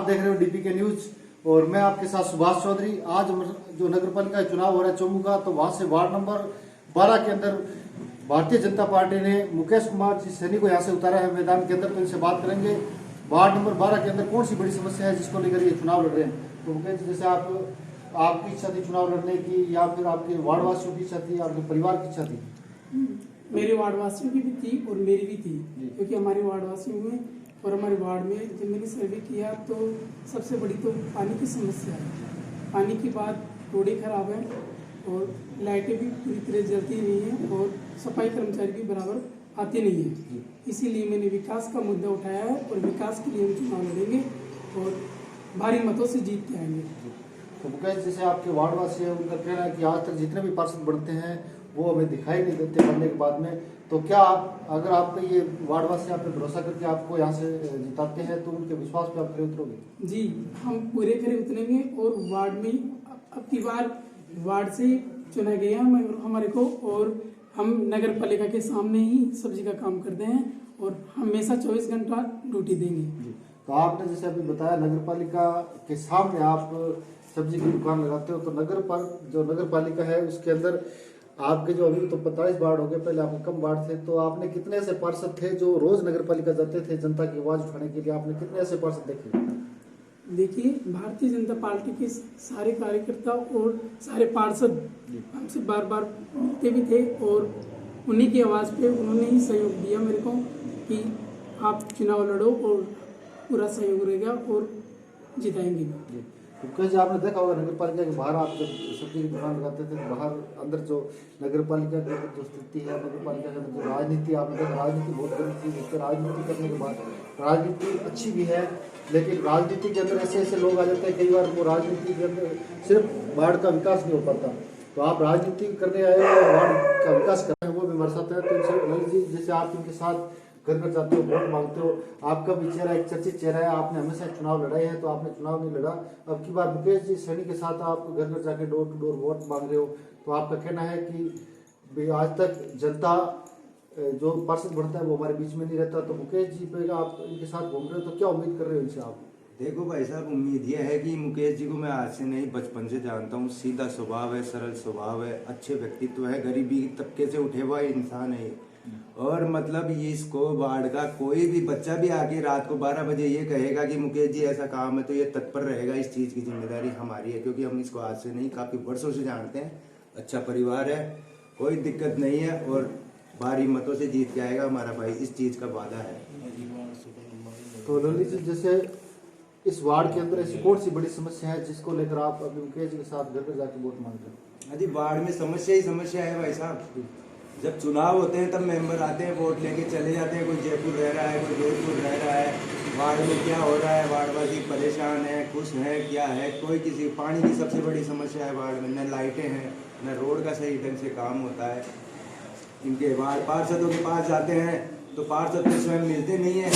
देख रहे हो डीपीके न्यूज और मैं आपके साथ सुभाष चौधरी। आज जो नगर पालिका चुनाव हो रहा है चौमू का, तो वहां से वार्ड नंबर 12 के अंदर भारतीय जनता पार्टी ने मुकेश कुमार जी सैनी को यहाँ से उतारा है मैदान के अंदर। तो इनसे बात करेंगे वार्ड नंबर 12 के अंदर कौन सी बड़ी समस्या है जिसको लेकर ये चुनाव लड़ रहे हैं। तो मुकेश जी, जैसे आपकी इच्छा थी चुनाव लड़ने की या फिर आपके वार्ड वासियों की इच्छा थी, आपके परिवार की इच्छा थी? मेरे वार्ड वासियों की भी थी और मेरी भी थी, क्योंकि हमारे वार्ड वासियों में और हमारे वार्ड में जब मैंने सर्वे किया तो सबसे बड़ी तो पानी की समस्या है। पानी की बात, रोडें खराब है और लाइटें भी पूरी तरह जलती नहीं है और सफाई कर्मचारी भी बराबर आते नहीं है। इसीलिए मैंने विकास का मुद्दा उठाया है और विकास के लिए हम चुनाव लड़ेंगे और भारी मतों से जीत के आएंगे। तो मुकेश, जैसे आपके वार्ड वासी है, उनका कहना है कि आज तक जितने भी पार्षद बनते हैं वो हमें दिखाई नहीं देते बनने के बाद में। तो क्या आप, अगर आपका ये वार्ड वासी आप पे भरोसा करके आपको यहाँ से जिताते हैं तो उनके विश्वास पे आप खरे उतरोगे? जी, हम पूरे खरे उतरेंगे और वार्ड में अब की बार वार्ड से चुना गया हमारे को, और हम नगर पालिका के सामने ही सब्जी का काम करते हैं और हमेशा 24 घंटा ड्यूटी देंगे। तो आपने जैसे अभी बताया नगर पालिका के सामने आप सब्जी की दुकान लगाते हो, तो नगर पालिका है उसके अंदर आपके जो अभी तो 45 वार्ड हो गए, पहले आपके कम वार्ड थे, तो आपने कितने ऐसे पार्षद थे जो रोज नगर पालिका जाते थे जनता की आवाज उठाने के लिए? आपने कितने ऐसे पार्षद देखे? देखिए, भारतीय जनता पार्टी के सारे कार्यकर्ता और सारे पार्षद हमसे बार बार मिलते भी थे और उन्हीं की आवाज़ पे उन्होंने ही सहयोग दिया मेरे को कि आप चुनाव लड़ो और पूरा सहयोग रहेगा और जिताएंगे भी। क्योंकि आपने देखा होगा नगर पालिका के बाहर आप जब सब्जी की दुकान लगाते थे तो बाहर अंदर जो नगर पालिका की जो स्थिति है, नगर पालिका के अंदर जो राजनीति, आपने देखा राजनीति बहुत गलत थी। जिससे राजनीति करने के बाद राजनीति अच्छी भी है, लेकिन राजनीति के अंदर ऐसे ऐसे लोग आ जाते हैं कई बार वो राजनीति के अंदर सिर्फ वार्ड का विकास नहीं हो पाता। तो आप राजनीति करने आए हो और वार्ड का विकास कर रहे हैं वो भी मरसाते हैं। तो इनसे ललित जी, जैसे आप इनके साथ घर घर जाते हो, वोट मांगते हो, आपका भी चेहरा एक चर्चित चेहरा है, आपने हमेशा चुनाव लड़ाए हैं, तो आपने चुनाव नहीं लड़ा। अब की बार मुकेश जी सैनी के साथ आप घर घर जाके डोर टू डोर वोट मांग रहे हो, तो आपका कहना है कि आज तक जनता जो पार्षद बनता है वो हमारे बीच में नहीं रहता, तो मुकेश जी पे आप इनके साथ घूम रहे हो, तो क्या उम्मीद कर रहे हो इनसे आप? देखो भाई साहब, उम्मीद यह है कि मुकेश जी को मैं आज से नहीं बचपन से जानता हूँ। सीधा स्वभाव है, सरल स्वभाव है, अच्छे व्यक्तित्व है, गरीबी तबके से उठे हुआ इंसान है। और मतलब ये इसको वार्ड का कोई भी बच्चा भी आके रात को 12 बजे ये कहेगा कि मुकेश जी ऐसा काम है, तो ये तत्पर रहेगा। इस चीज की जिम्मेदारी हमारी है, क्योंकि हम इसको आज से नहीं काफी वर्षों से जानते हैं। अच्छा परिवार है, कोई दिक्कत नहीं है और भारी मतों से जीत के आएगा हमारा भाई, इस चीज का वादा है। तो ललित जी, जैसे इस वार्ड के अंदर ऐसी कौन सी बड़ी समस्या है जिसको लेकर आप अभी मुकेश जी के साथ घर घर जाके वोट मांगते हो? अजी, वार्ड में समस्या ही समस्या है भाई साहब। जब चुनाव होते हैं तब मेंबर आते हैं, वोट लेके चले जाते हैं। कोई जयपुर रह रहा है, कोई जोधपुर रह रहा है, वार्ड में क्या हो रहा है, वार्डवासी परेशान है, खुश है, क्या है, कोई किसी। पानी की सबसे बड़ी समस्या है वार्ड में, न लाइटें हैं, न रोड का सही ढंग से काम होता है। इनके वार्ड पार्षदों के पास जाते हैं तो पार्षद तो स्वयं मिलते नहीं है,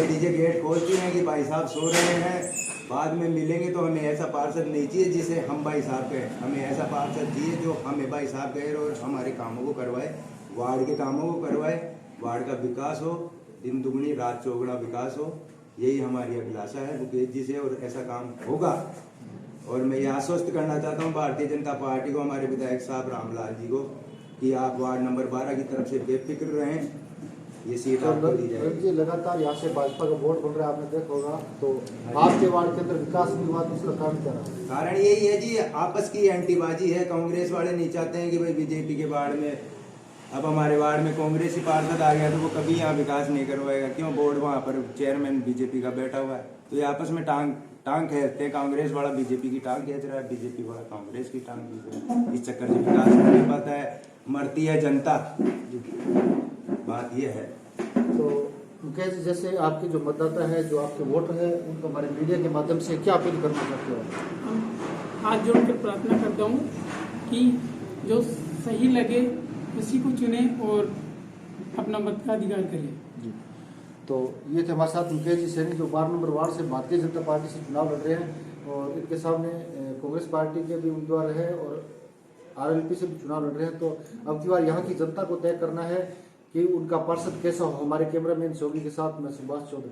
डीजे गेट खोलती हैं कि भाई साहब सो रहे हैं, बाद में मिलेंगे। तो हमें ऐसा पार्षद नहीं चाहिए जिसे हम भाई साहब कहें, हमें ऐसा पार्षद चाहिए जो हमें भाई साहब कहे और हमारे कामों को करवाए, वार्ड के कामों को करवाए, वार्ड का विकास हो, दिन दुगनी रात चौगुना विकास हो। यही हमारी अभिलाषा है मुकेश जी से और ऐसा काम होगा। और मैं ये आश्वस्त करना चाहता हूँ भारतीय जनता पार्टी को, हमारे विधायक साहब रामलाल जी को, कि आप वार्ड नंबर 12 की तरफ से बेफिक्र रहें, ये सीट आपको दी जाएगी। लगातार यहाँ से भाजपा का वोट बन रहा है, आपने देखा होगा, तो आपके वार्ड के अंदर विकास की बात, इसका कारण क्या रहा? कारण यही है जी, आपस की एंटीबाजी है। कांग्रेस वाले नहीं चाहते हैं कि भाई बीजेपी के वार्ड में, अब हमारे वार्ड में कांग्रेसी पार्षद आ गया तो वो कभी यहाँ विकास नहीं करवाएगा। क्यों? बोर्ड वहाँ पर चेयरमैन बीजेपी का बैठा हुआ है, तो ये आपस में टांग खींचते हैं। कांग्रेस वाला बीजेपी की टांग खींच रहा है, बीजेपी वाला कांग्रेस की टांग खींच रहा है। इस चक्कर से विकास नहीं पाता है, मरती है जनता। बात यह है। तो मुकेश, जैसे आपके जो मतदाता है, जो आपके वोटर है, उनको हमारे मीडिया के माध्यम से क्या अपील करना चाहते हो? हम हाथ जोड़कर प्रार्थना करता हूँ कि जो सही लगे उसी को चुने और अपना मत का अधिकार करें। तो ये थे हमारे साथ मुकेश जी सैनी, जो 12 नंबर वार्ड से भारतीय जनता पार्टी से चुनाव लड़ रहे हैं और इनके सामने कांग्रेस पार्टी के भी उम्मीदवार है और आरएलपी से भी चुनाव लड़ रहे हैं। तो अब की बार यहाँ की जनता को तय करना है कि उनका पार्षद कैसा हो। हमारे कैमरामैन शोगी के साथ मैं सुभाष चौधरी।